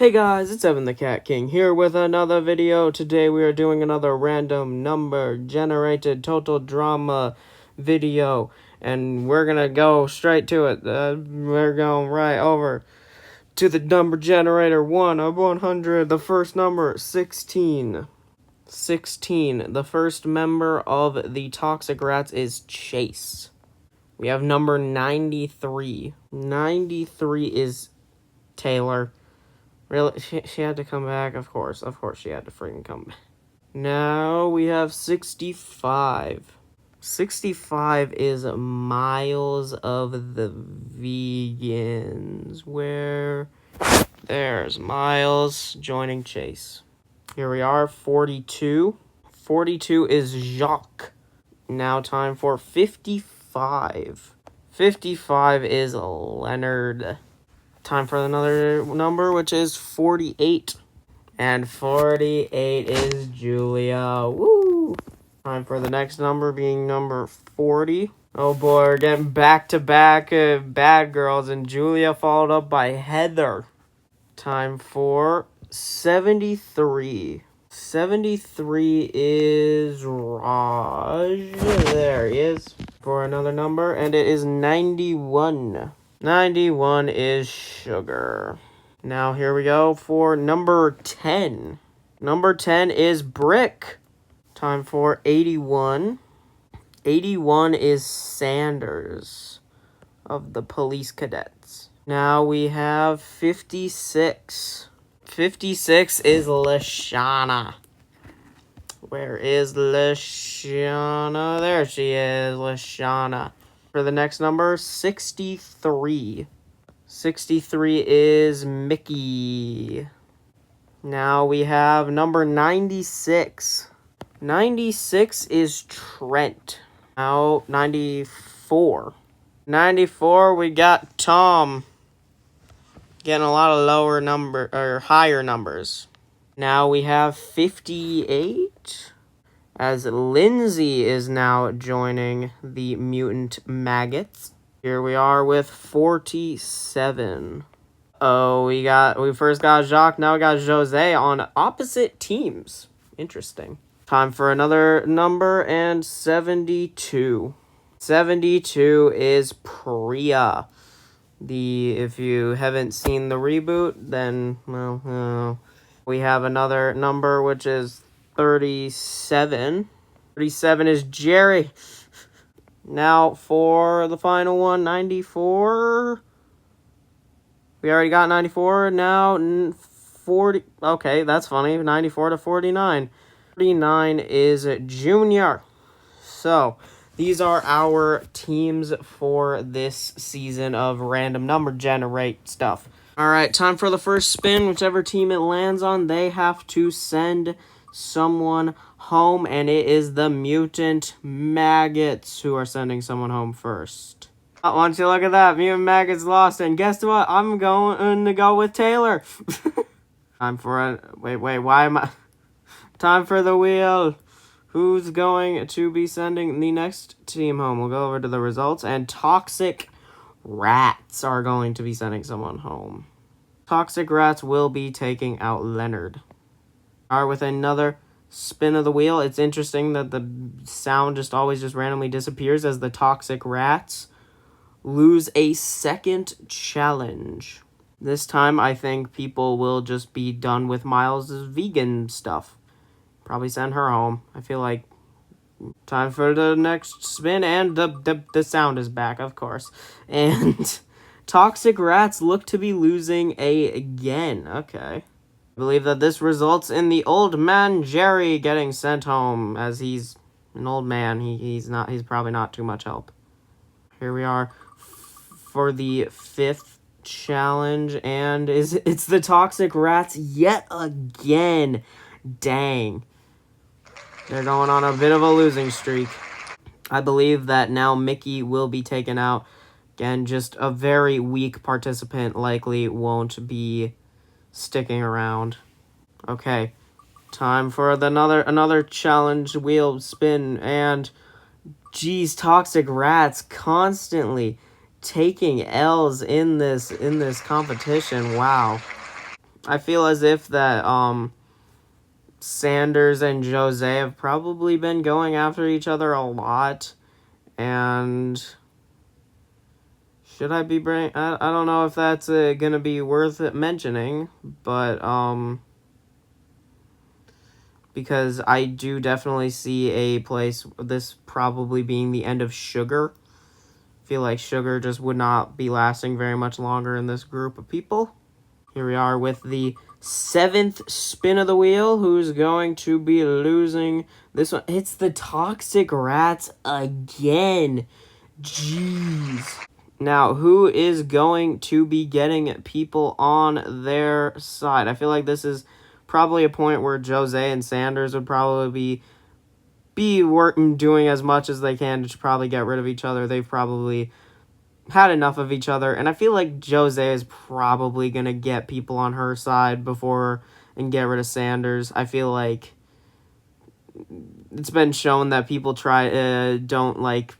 Hey guys, it's Evan the Cat King here with another video. Today we are doing another random number generated total drama video. And we're gonna go straight to it. We're going right over to the number generator 1 of 100. The first number, 16. 16. The first member of the Toxic Rats is Chase. We have number 93. 93 is Taylor. Really? She had to come back? Of course she had to freaking come back. Now we have 65. 65 is Miles of the Vegans. Where? There's Miles joining Chase. Here we are, 42. 42 is Jacques. Now time for 55. 55 is Leonard. Time for another number, which is 48. And 48 is Julia. Woo! Time for the next number, being number 40. Oh boy, we're getting back-to-back bad girls, and Julia followed up by Heather. Time for 73. 73 is Raj. There he is. For another number, and it is 91. 91 is Sugar. Now here we go for number 10. Number 10 is Brick. Time for 81. 81 is Sanders of the Police Cadets. Now we have 56. 56 is Lashana. Where is Lashana? There she is, Lashana. For the next number, 63. 63 is Mickey. Now we have number 96. 96 is Trent. Now 94. 94, we got Tom. Getting a lot of higher numbers. Now we have 58. As Lindsay is now joining the Mutant Maggots. Here we are with 47. Oh, we first got Jacques, now we got Jose on opposite teams. Interesting. Time for another number, and 72. 72 is Priya. If you haven't seen the reboot, then, well, we have another number, which is 37. 37 is Jerry. Now for the final one, 94. We already got 94. Now 40. Okay, that's funny. 94 to 49. 49 is Junior. So these are our teams for this season of random number generate stuff. Alright, time for the first spin. Whichever team it lands on, they have to send someone home, and it is the Mutant Maggots who are sending someone home first. Why don't you look at that? Mutant Maggots lost, and guess what? I'm going to go with Taylor. Time for why am I... Time for the wheel. Who's going to be sending the next team home? We'll go over to the results, and Toxic Rats are going to be sending someone home. Toxic Rats will be taking out Leonard. Alright, with another spin of the wheel. It's interesting that the sound always randomly disappears as the Toxic Rats lose a second challenge. This time, I think people will just be done with Miles' vegan stuff. Probably send her home. I feel like time for the next spin, and the sound is back, of course. And Toxic Rats look to be losing again. Okay. I believe that this results in the old man Jerry getting sent home, as he's an old man. He's probably not too much help. Here we are for the 5th challenge, and it's the Toxic Rats yet again. Dang. They're going on a bit of a losing streak. I believe that now Mickey will be taken out. Again, just a very weak participant likely won't be sticking around. Okay, time for another challenge wheel spin, and geez, Toxic Rats constantly taking L's in this competition. Wow. I feel as if that Sanders and Jose have probably been going after each other a lot, and should I be I don't know if that's gonna be worth it mentioning, but because I do definitely see a place this probably being the end of Sugar. I feel like Sugar just would not be lasting very much longer in this group of people. Here we are with the 7th spin of the wheel. Who's going to be losing this one? It's the Toxic Rats again. Jeez. Now, who is going to be getting people on their side? I feel like this is probably a point where Jose and Sanders would probably be working, doing as much as they can to probably get rid of each other. They've probably had enough of each other, and I feel like Jose is probably going to get people on her side before and get rid of Sanders. I feel like it's been shown that people don't like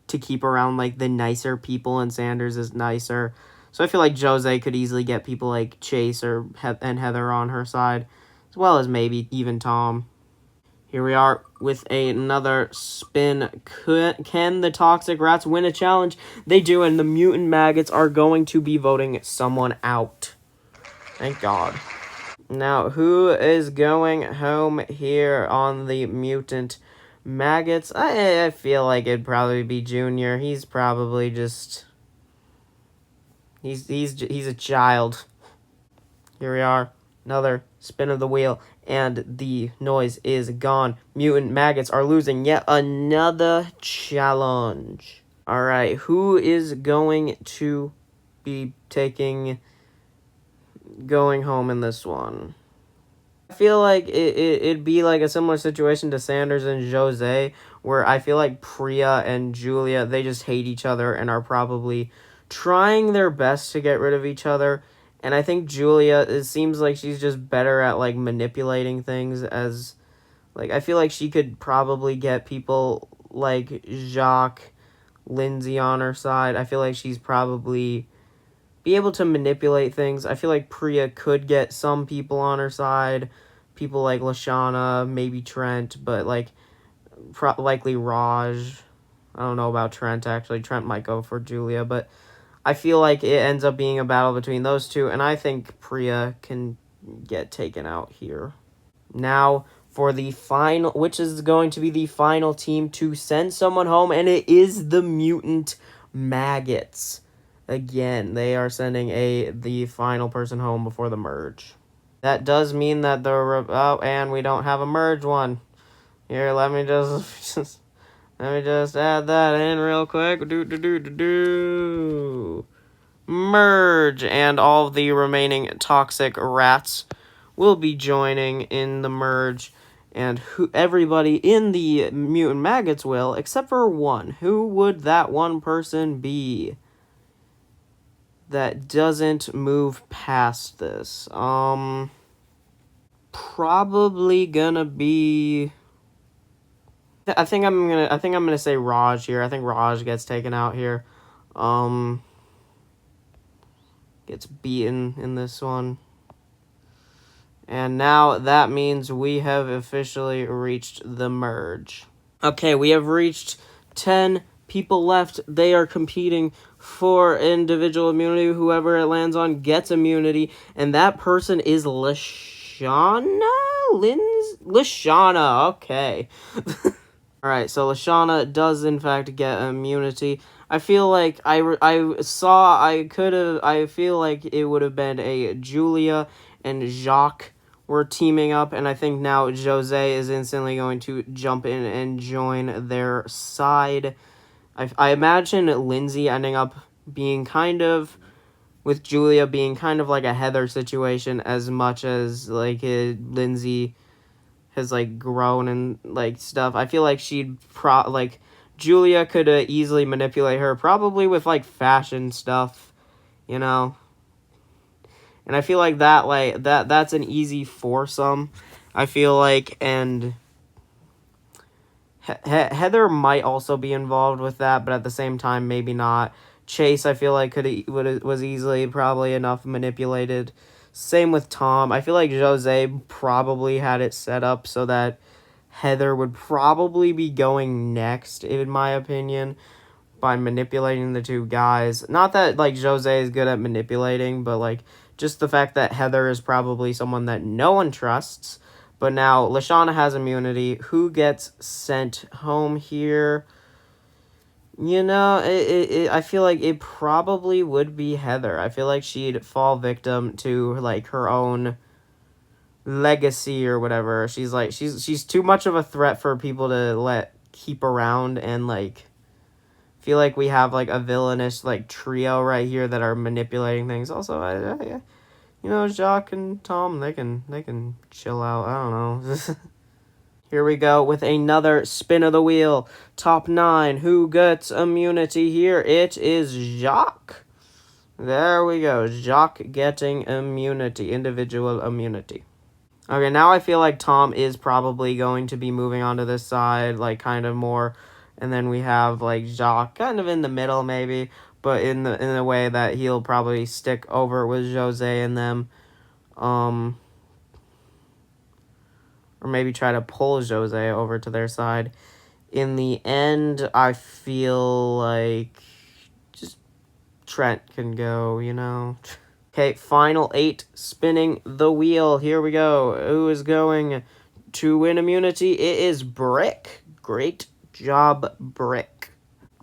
to keep around like the nicer people, and Sanders is nicer. So I feel like Jose could easily get people like Chase and Heather on her side, as well as maybe even Tom. Here we are with another spin. Can the Toxic Rats win a challenge? They do, and the Mutant Maggots are going to be voting someone out. Thank God. Now, who is going home here on the Mutant Maggots? I feel like it'd probably be Junior. He's probably just... He's a child. Here we are. Another spin of the wheel, and the noise is gone. Mutant Maggots are losing yet another challenge. All right, who is going to be going home in this one? I feel like it'd be like a similar situation to Sanders and Jose, where I feel like Priya and Julia, they just hate each other and are probably trying their best to get rid of each other. And I think Julia, it seems like she's just better at, like, manipulating things as, like, I feel like she could probably get people like Jacques, Lindsay on her side. I feel like she's probably be able to manipulate things. I feel like Priya could get some people on her side. People like Lashana, maybe Trent, but, like, likely Raj. I don't know about Trent, actually. Trent might go for Julia, but I feel like it ends up being a battle between those two, and I think Priya can get taken out here. Now, for the final, which is going to be the final team to send someone home, and it is the Mutant Maggots. Again, they are sending the final person home before the merge. That does mean that and we don't have a merge one. Here, let me just add that in real quick. Merge, and all of the remaining Toxic Rats will be joining in the merge, and everybody in the Mutant Maggots will, except for one. Who would that one person be that doesn't move past this? Probably gonna be... I think I'm gonna say Raj here. I think Raj gets taken out here. Gets beaten in this one. And now that means we have officially reached the merge. Okay, we have reached 10 people left. They are competing for individual immunity. Whoever it lands on gets immunity, and that person is Lashana? Lashana, okay. Alright, so Lashana does in fact get immunity. I feel like I feel like it would have been a Julia and Jacques were teaming up, and I think now Jose is instantly going to jump in and join their side. I imagine Lindsay ending up being kind of, with Julia being kind of like a Heather situation, as much as like Lindsay has like grown and like stuff. I feel like Julia could easily manipulate her, probably with like fashion stuff, you know. And I feel like that's an easy foursome, I feel like, and Heather might also be involved with that, but at the same time, maybe not. Chase, I feel like was easily probably enough manipulated. Same with Tom. I feel like Jose probably had it set up so that Heather would probably be going next, in my opinion, by manipulating the two guys. Not that, like, Jose is good at manipulating, but, like, just the fact that Heather is probably someone that no one trusts. But now Lashana has immunity. Who gets sent home here? You know, I feel like it probably would be Heather. I feel like she'd fall victim to, like, her own legacy or whatever. She's too much of a threat for people to let keep around, and, like, feel like we have, like, a villainous, like, trio right here that are manipulating things. Also, you know, Jacques and Tom, they can chill out. I don't know. Here we go with another spin of the wheel. Top 9. Who gets immunity here? It is Jacques. There we go. Jacques getting immunity. Individual immunity. Okay, now I feel like Tom is probably going to be moving on to this side, like, kind of more. And then we have, like, Jacques kind of in the middle, maybe. But in the way that he'll probably stick over with Jose and them. Or maybe try to pull Jose over to their side. In the end, I feel like just Trent can go, you know. Okay, final 8, spinning the wheel. Here we go. Who is going to win immunity? It is Brick. Great job, Brick.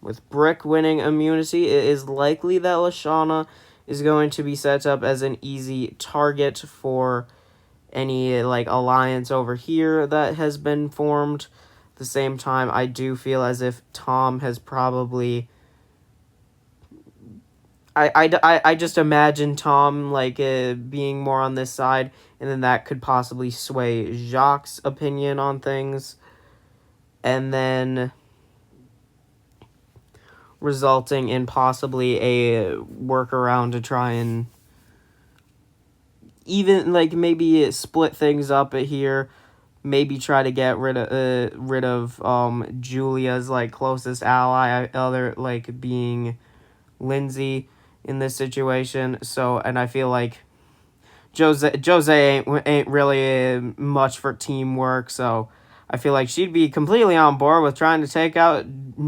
With Brick winning immunity, it is likely that Lashana is going to be set up as an easy target for any, like, alliance over here that has been formed. At the same time, I do feel as if Tom has probably... I just imagine Tom, like, being more on this side, and then that could possibly sway Jacques' opinion on things, and then resulting in possibly a workaround to try and even, like, maybe split things up here, maybe try to get rid of Julia's, like, closest ally, other, like, being Lindsay in this situation. So, and I feel like Jose ain't really much for teamwork, so I feel like she'd be completely on board with trying to take out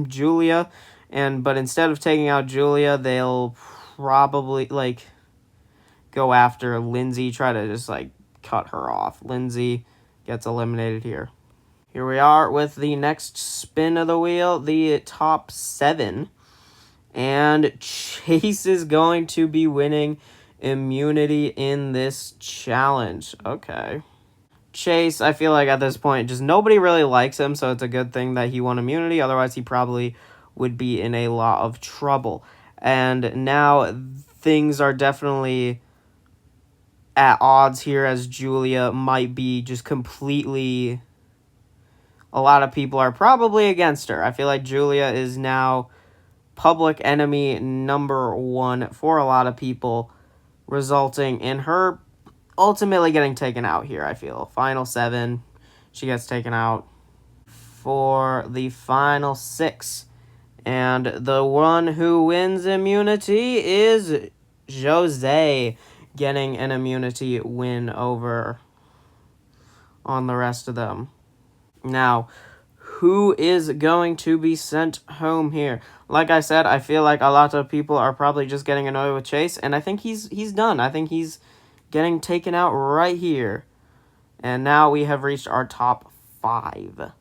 Julia, but instead of taking out Julia, they'll probably, like, go after Lindsay, try to just, like, cut her off. Lindsay gets eliminated here. Here we are with the next spin of the wheel, the top 7. And Chase is going to be winning immunity in this challenge. Okay. Chase, I feel like at this point, just nobody really likes him, so it's a good thing that he won immunity. Otherwise, he probably would be in a lot of trouble. And now things are definitely at odds here, as Julia might be just completely... A lot of people are probably against her. I feel like Julia is now public enemy number 1 for a lot of people, resulting in her ultimately getting taken out here, I feel. Final 7, she gets taken out for the final 6. And the one who wins immunity is Jose, getting an immunity win over on the rest of them. Now, who is going to be sent home here? Like I said, I feel like a lot of people are probably just getting annoyed with Chase, and I think he's done. I think he's getting taken out right here. And now we have reached our top 5.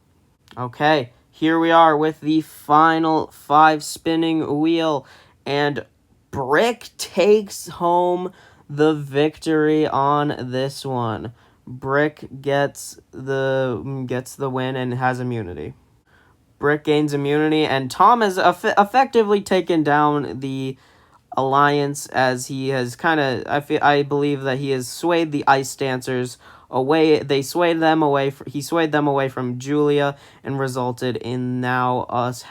Okay, here we are with the final 5 spinning wheel, and Brick takes home the victory on this one. Brick gets the win and has immunity. Brick gains immunity, and Tom has effectively taken down the alliance, as he has kind of... I believe that he has swayed the Ice Dancers away. He swayed them away from Julia, and resulted in now us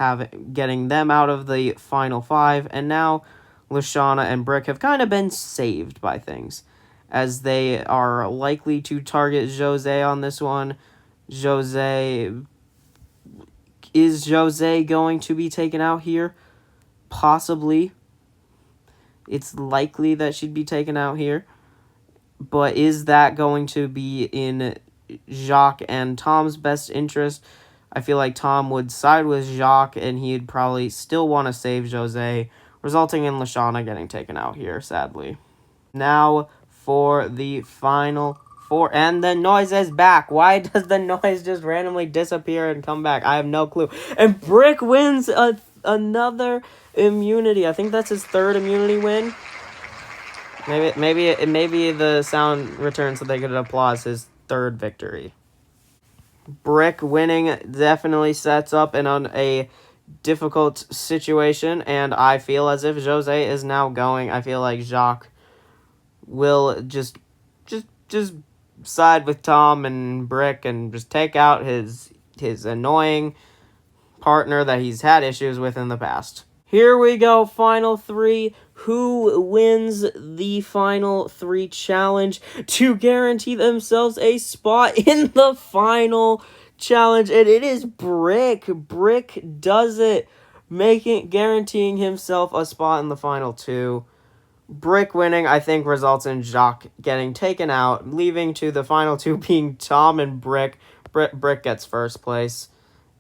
getting them out of the final 5, and now Lashana and Brick have kind of been saved by things, as they are likely to target Jose on this one. Is Jose going to be taken out here? Possibly. It's likely that she'd be taken out here. But is that going to be in Jacques and Tom's best interest? I feel like Tom would side with Jacques, and he'd probably still want to save Jose, resulting in Lashana getting taken out here, sadly. Now for the final four, and the noise is back. Why does the noise just randomly disappear and come back? I have no clue. And Brick wins another immunity. I think that's his third immunity win. Maybe the sound returns so they could applause his third victory. Brick winning definitely sets up in on a difficult situation, and I feel as if Jose is now going. I feel like Jacques will just side with Tom and Brick and just take out his annoying partner that he's had issues with in the past. Here we go, final three. Who wins the final three challenge to guarantee themselves a spot in the final challenge? And it is Brick. Brick does it, guaranteeing himself a spot in the final two. Brick winning, I think, results in Jacques getting taken out, leaving to the final two being Tom and Brick. Brick gets first place,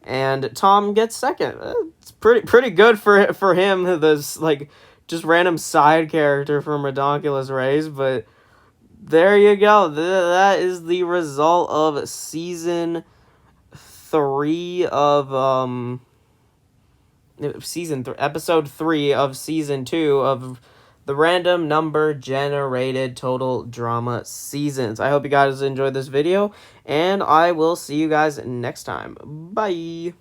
and Tom gets second. It's pretty good for him. This like just random side character from Ridonkulous Rays, but there you go. That is the result of season 3 of episode 3 of season 2 of the random number generated total drama seasons. I hope you guys enjoyed this video, and I will see you guys next time. Bye.